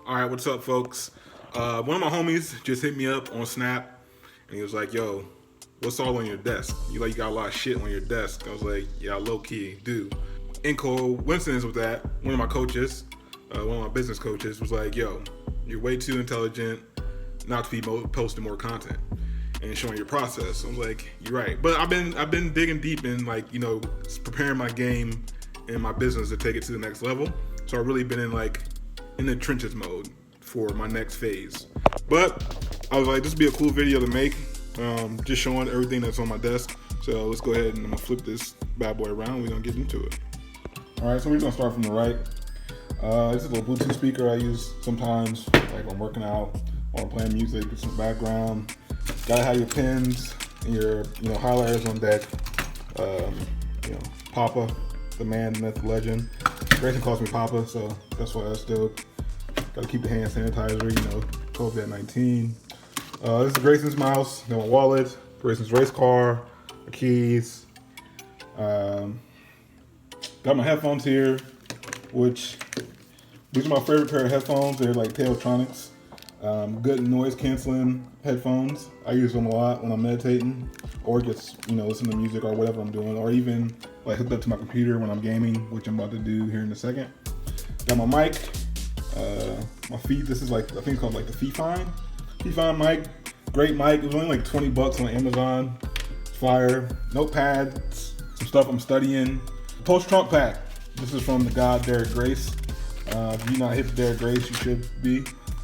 All right, what's up, folks? One of my homies just hit me up on Snap, and he was like, "Yo, what's all on your desk? You got a lot of shit on your desk." I was like, "Yeah, low key, do." In coincidence with that, one of my coaches, one of my business coaches, was like, "Yo, you're way too intelligent not to be posting more content and showing your process." I was like, "You're right," but I've been digging deep in preparing my game and my business to take it to the next level. So I've really been in the trenches mode for my next phase. But I was like, this would be a cool video to make, just showing everything that's on my desk. So let's go ahead and I'm gonna flip this bad boy around. We're gonna get into it. All right, so we're gonna start from the right. This is a little Bluetooth speaker I use sometimes, like I'm working out or I'm playing music, get some background. Gotta have your pens and your highlighters on deck. Papa, the man, the myth, the legend. Grayson calls me Papa, so that's why that's dope. Gotta keep the hand sanitizer, COVID-19. This is Grayson's mouse, then my wallet, Grayson's race car, my keys. Got my headphones here, which these are my favorite pair of headphones. They're like Teotronics, good noise canceling headphones. I use them a lot when I'm meditating or just listen to music or whatever I'm doing, or even like hooked up to my computer when I'm gaming, which I'm about to do here in a second. Got my mic, my feet. This is I think it's called like the Fifine mic. Great mic. It was only like $20 on Amazon. Fire. Notepad. Some stuff I'm studying. Post-Trump pack. This is from the God Derek Grace. If you're not hip to Derek Grace, you should be.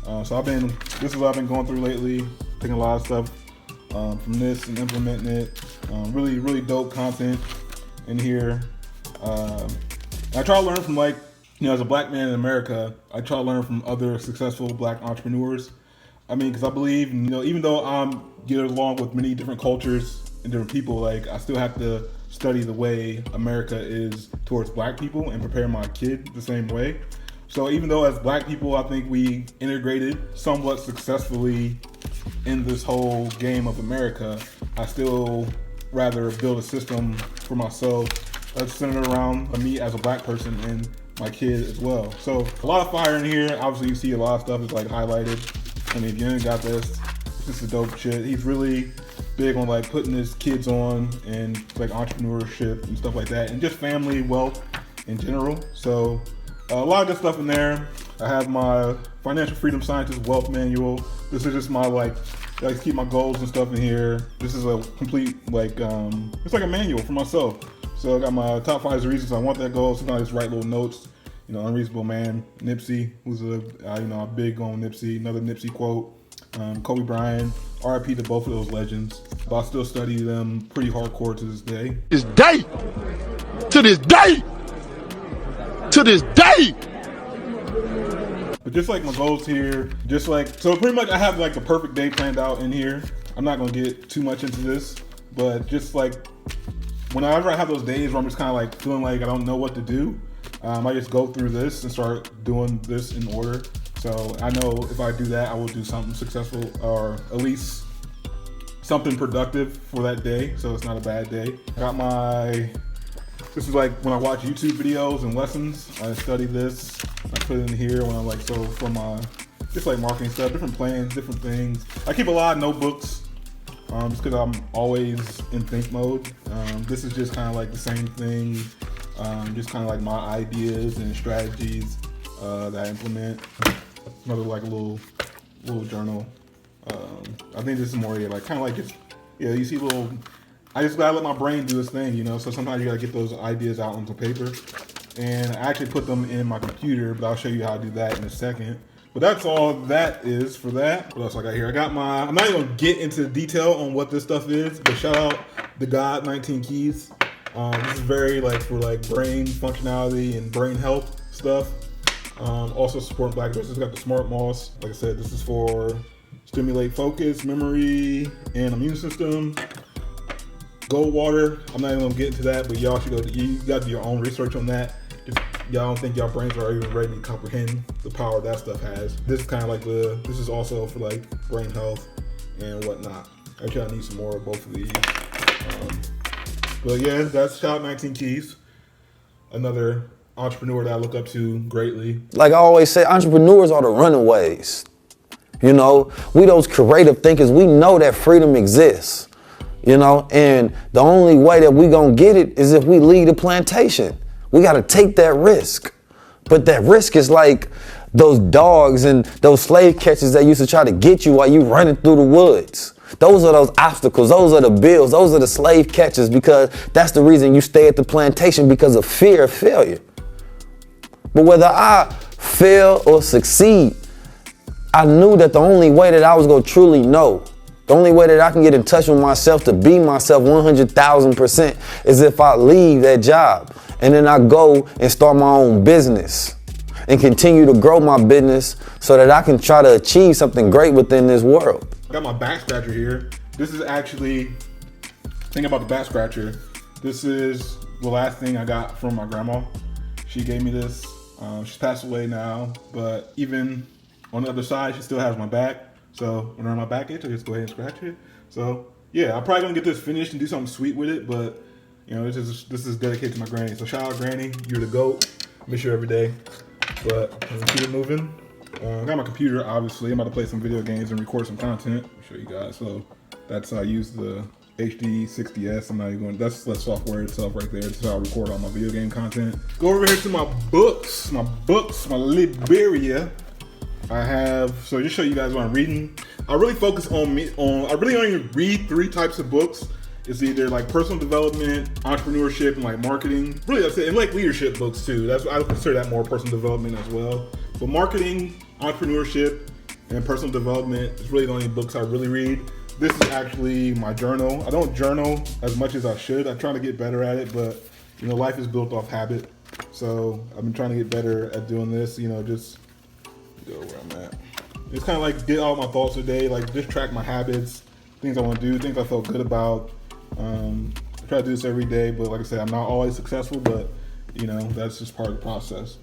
This is what I've been going through lately. Taking a lot of stuff from this and implementing it. Really, really dope content in here. I try to learn from as a black man in America, I try to learn from other successful black entrepreneurs. Because I believe, even though I'm get along with many different cultures and different people, I still have to study the way America is towards black people and prepare my kid the same way. So even though as black people, I think we integrated somewhat successfully in this whole game of America, I still rather build a system for myself that's centered around me as a black person and my kid as well. So a lot of fire in here. Obviously you see a lot of stuff is highlighted. If you ain't got this is dope shit. He's really big on putting his kids on and entrepreneurship and stuff like that, and just family wealth in general. So a lot of good stuff in there. I have my Financial Freedom Scientist Wealth Manual. This is just my I keep my goals and stuff in here. This is a complete it's like a manual for myself. So I got my top 5 reasons I want that goal. Sometimes I just write little notes. Unreasonable Man, Nipsey, who's a big on Nipsey. Another Nipsey quote. Kobe Bryant, RIP to both of those legends. But I still study them pretty hardcore to this day. To this day. But just my goals here, so pretty much I have the perfect day planned out in here. I'm not gonna get too much into this, but just whenever I have those days where I'm just kind of feeling I don't know what to do, I just go through this and start doing this in order. So I know if I do that, I will do something successful or at least something productive for that day. So it's not a bad day. This is when I watch YouTube videos and lessons, I study this. I put it in here when I'm so for my just marketing stuff, different plans, different things. I keep a lot of notebooks just because I'm always in think mode. This is just kind of the same thing, just kind of my ideas and strategies that I implement. Another little journal. I think this is more kind of just you see little. I just gotta let my brain do its thing, So sometimes you gotta get those ideas out onto paper, and I actually put them in my computer. But I'll show you how to do that in a second. But that's all that is for that. What else I got here? I got I'm not even gonna get into detail on what this stuff is, but shout out the God 19 Keys. This is very for brain functionality and brain health stuff. Also support black business. Got the Smart Moss. Like I said, this is for stimulate focus, memory, and immune system. Gold water. I'm not even gonna get into that, but y'all should you gotta do your own research on that. If y'all don't think y'all brains are even ready to comprehend the power that stuff has. This is kind of this is also for brain health and whatnot. Actually, I need some more of both of these. But yeah, that's Shout 19 Keys. Another entrepreneur that I look up to greatly. Like I always say, entrepreneurs are the runaways. You know, we those creative thinkers, we know that freedom exists, you know, and the only way that we gonna get it is if we leave the plantation. We gotta take that risk. But that risk is like those dogs and those slave catchers that used to try to get you while you running through the woods. Those are those obstacles, those are the bills, those are the slave catchers, because that's the reason you stay at the plantation, because of fear of failure. But whether I fail or succeed, I knew that the only way that I was gonna truly know, the only way that I can get in touch with myself to be myself 100,000% is if I leave that job and then I go and start my own business and continue to grow my business so that I can try to achieve something great within this world. I got my back scratcher here. This is actually, thinking about the back scratcher, this is the last thing I got from my grandma. She gave me this. She's passed away now, but even on the other side, she still has my back. So whenever my back itch, I just go ahead and scratch it. So yeah, I'm probably gonna get this finished and do something sweet with it, but you know, this is dedicated to my granny. So shout out Granny, you're the GOAT. Miss you every day. But let's keep it moving. I got my computer, obviously. I'm about to play some video games and record some content. I'll show you guys. So that's how I use the HD 60S. I'm not even going, that's the software itself right there. That's how I record all my video game content. Go over here to my books, my Libreria. I have, so just show you guys what I'm reading. I really focus I really only read 3 types of books. It's either like personal development, entrepreneurship, and like marketing. Really, that's it. And like leadership books too. I would consider that more personal development as well. But marketing, entrepreneurship, and personal development is really the only books I really read. This is actually my journal. I don't journal as much as I should. I'm trying to get better at it, but you know, life is built off habit. So I've been trying to get better at doing this. You know, just go where I'm at. It's kind of like get all my thoughts today, like just track my habits, things I want to do, things I felt good about. I try to do this every day, but like I said, I'm not always successful, but you know, that's just part of the process.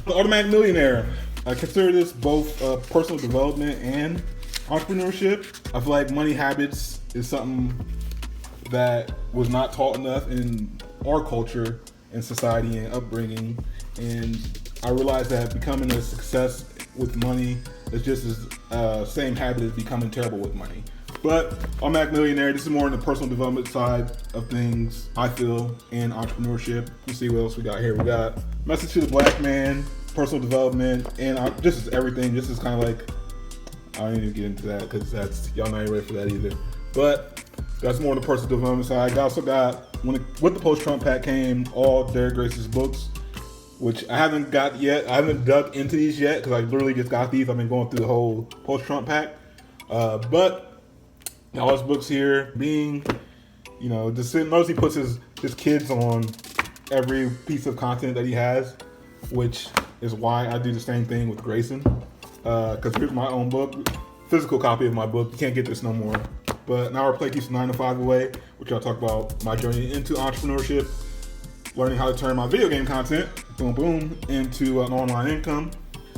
The Automatic Millionaire. I consider this both personal development and entrepreneurship. I feel like money habits is something that was not taught enough in our culture and society and upbringing. And I realized that becoming a success with money is just as same habit as becoming terrible with money. But Automatic Millionaire, this is more on the personal development side of things, I feel, and entrepreneurship. Let's see what else we got here. We got Message to the Black Man, personal development, and this is everything. This is kind of like, I don't need to get into that because that's, y'all not ready for that either. But that's more on the personal development side. I also got, with the post-Trump pack came all Derek Grace's books, which I haven't got yet. I haven't dug into these yet because I literally just got these. I've been going through the whole post-Trump pack. But all his books here, being, you know, just notice he puts his kids on every piece of content that he has, which is why I do the same thing with Grayson. Because here's my own book, physical copy of my book. You can't get this no more. But Now Our Play Keeps the 9 to 5 away, which I'll talk about my journey into entrepreneurship, learning how to turn my video game content, boom, boom, into an online income.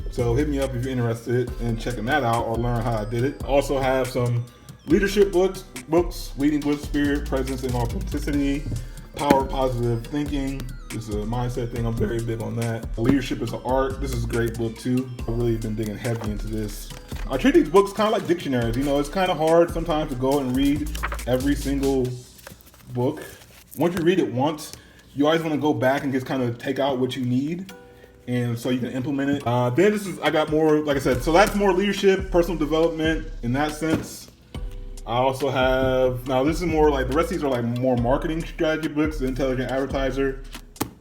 So hit me up if you're interested in checking that out or learn how I did it. I also have some leadership books, Leading with Spirit, Presence, and Authenticity, Power Positive Thinking. This is a mindset thing. I'm very big on that. Leadership is an Art. This is a great book too. I've really been digging heavy into this. I treat these books kind of like dictionaries. You know, it's kind of hard sometimes to go and read every single book. Once you read it once, you always want to go back and just kind of take out what you need, and so you can implement it. Then I got more, like I said, so that's more leadership, personal development in that sense. I also have, now this is more like, the rest of these are like more marketing strategy books, The Intelligent Advertiser.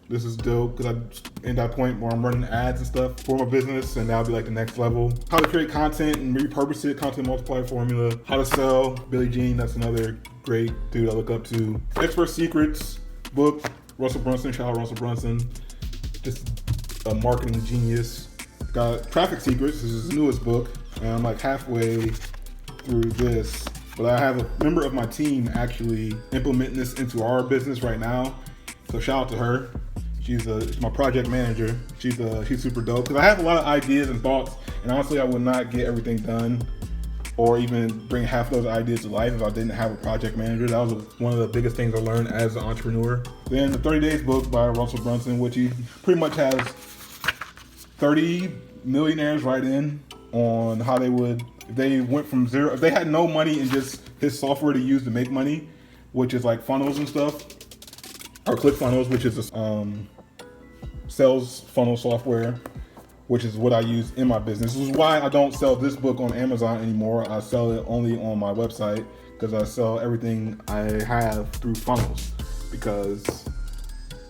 This is dope because I'm in that point where I'm running ads and stuff for my business, and that'll be like the next level. How to create content and repurpose it, content multiplier formula. How to sell, Billy Jean, that's another great dude I look up to. Expert Secrets book, Russell Brunson, shout out Russell Brunson. Just a marketing genius. Got Traffic Secrets, this is his newest book, and I'm like halfway through this. But I have a member of my team actually implementing this into our business right now. So shout out to her. She's my project manager. She's super dope. Because I have a lot of ideas and thoughts, and honestly, I would not get everything done or even bring half those ideas to life if I didn't have a project manager. That was one of the biggest things I learned as an entrepreneur. Then the 30 Days book by Russell Brunson, which he pretty much has 30 millionaires write in on how they went from zero, if they had no money and just his software to use to make money, which is like funnels and stuff, or ClickFunnels, which is a sales funnel software, which is what I use in my business. This is why I don't sell this book on Amazon anymore. I sell it only on my website, because I sell everything I have through funnels, because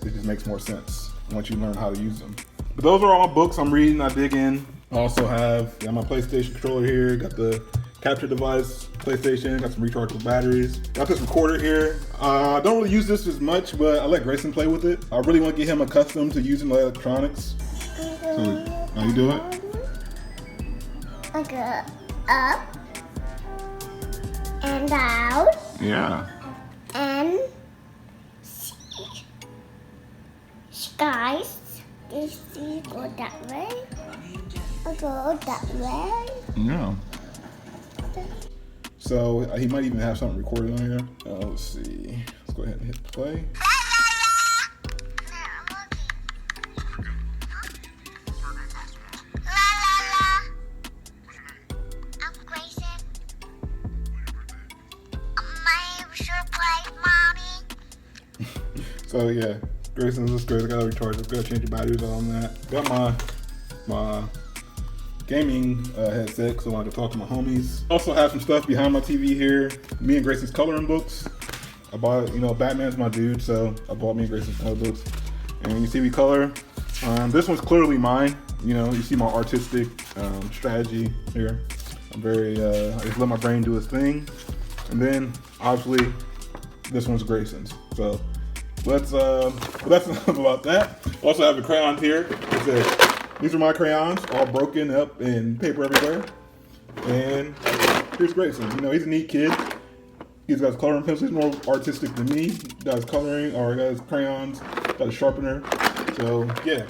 it just makes more sense once you learn how to use them. But those are all books I'm reading, I dig in. I also have my PlayStation controller here, got the capture device, PlayStation, got some rechargeable batteries. Got this recorder here. I don't really use this as much, but I let Grayson play with it. I really want to get him accustomed to using electronics. So, how you do it? I go up and down Yeah. and skies. This go that way. I go that way. Yeah. So he might even have something recorded on here. Let's see. Let's go ahead and hit play. So yeah, Grayson's this good. I gotta recharge it. Gotta change the batteries on that. Got my gaming headset so I can talk to my homies. Also have some stuff behind my TV here. Me and Grayson's coloring books. I bought, Batman's my dude, so I bought me and Grayson's color books. And you see we color. This one's clearly mine. You see my artistic strategy here. I'm very, I just let my brain do its thing. And then obviously this one's Grayson's. So that's enough about that. Also have the crayons here. These are my crayons, all broken up and paper everywhere. And here's Grayson. He's a neat kid. He's got his coloring pencils. He's more artistic than me. He got his coloring, or he got his crayons, got a sharpener. So yeah.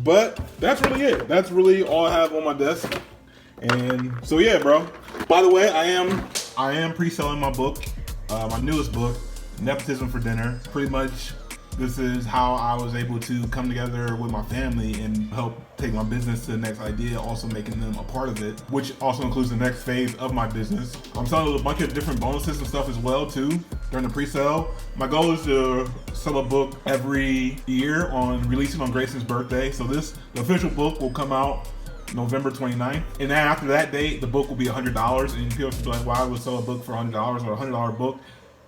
But that's really it. That's really all I have on my desk. And so yeah, bro. By the way, I am pre-selling my book, my newest book, Nepotism for Dinner. Pretty much, this is how I was able to come together with my family and help take my business to the next idea, also making them a part of it, which also includes the next phase of my business. I'm selling a bunch of different bonuses and stuff as well too during the pre-sale. My goal is to sell a book every year releasing on Grayson's birthday. So the official book will come out November 29th. And then after that date, the book will be $100. And people will be like, why would sell a book for $100 or a $100 book?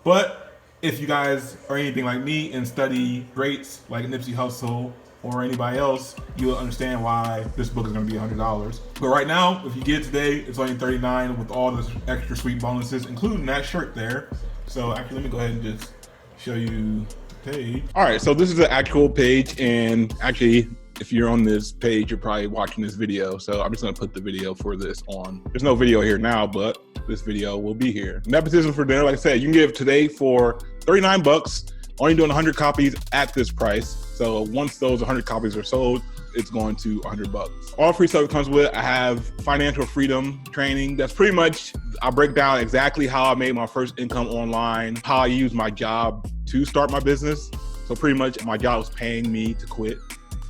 But if you guys are anything like me and study greats like Nipsey Hussle or anybody else, you'll understand why this book is going to be $100. But right now, if you get it today, it's only $39 with all the extra sweet bonuses, including that shirt there. So actually, let me go ahead and just show you the page. All right, so this is the actual page, and actually, if you're on this page, you're probably watching this video. So I'm just gonna put the video for this on. There's no video here now, but this video will be here. Nepotism for Dinner, like I said, you can get it today for $39, only doing 100 copies at this price. So once those 100 copies are sold, it's going to $100. All free stuff comes with it. I have financial freedom training. That's pretty much, I break down exactly how I made my first income online, how I use my job to start my business. So pretty much my job was paying me to quit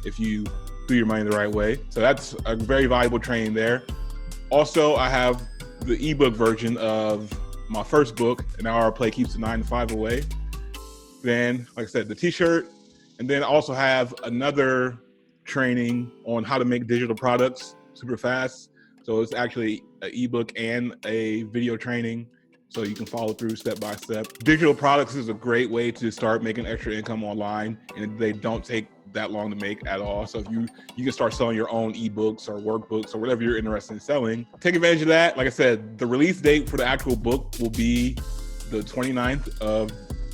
if you do your money the right way. So that's a very valuable training there. Also, I have the ebook version of my first book, An Hour of Play Keeps the 9 to 5 Away. Then, like I said, the t-shirt. And then I also have another training on how to make digital products super fast. So it's actually an ebook and a video training, so you can follow through step by step. Digital products is a great way to start making extra income online, and they don't take that long to make at all. So if you can start selling your own ebooks or workbooks or whatever you're interested in selling, take advantage of that. Like I said, the release date for the actual book will be the 29th of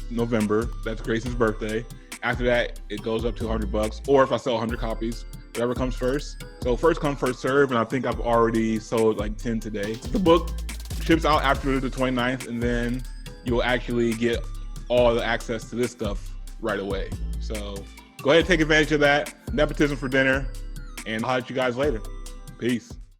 November. That's Grayson's birthday. After that, it goes up to $100, or if I sell 100 copies, whatever comes first. So first come, first serve, and I think I've already sold like 10 today. The book ships out after the 29th, and then you'll actually get all the access to this stuff right away. So go ahead and take advantage of that. Nepotism for Dinner, and I'll holler at you guys later. Peace.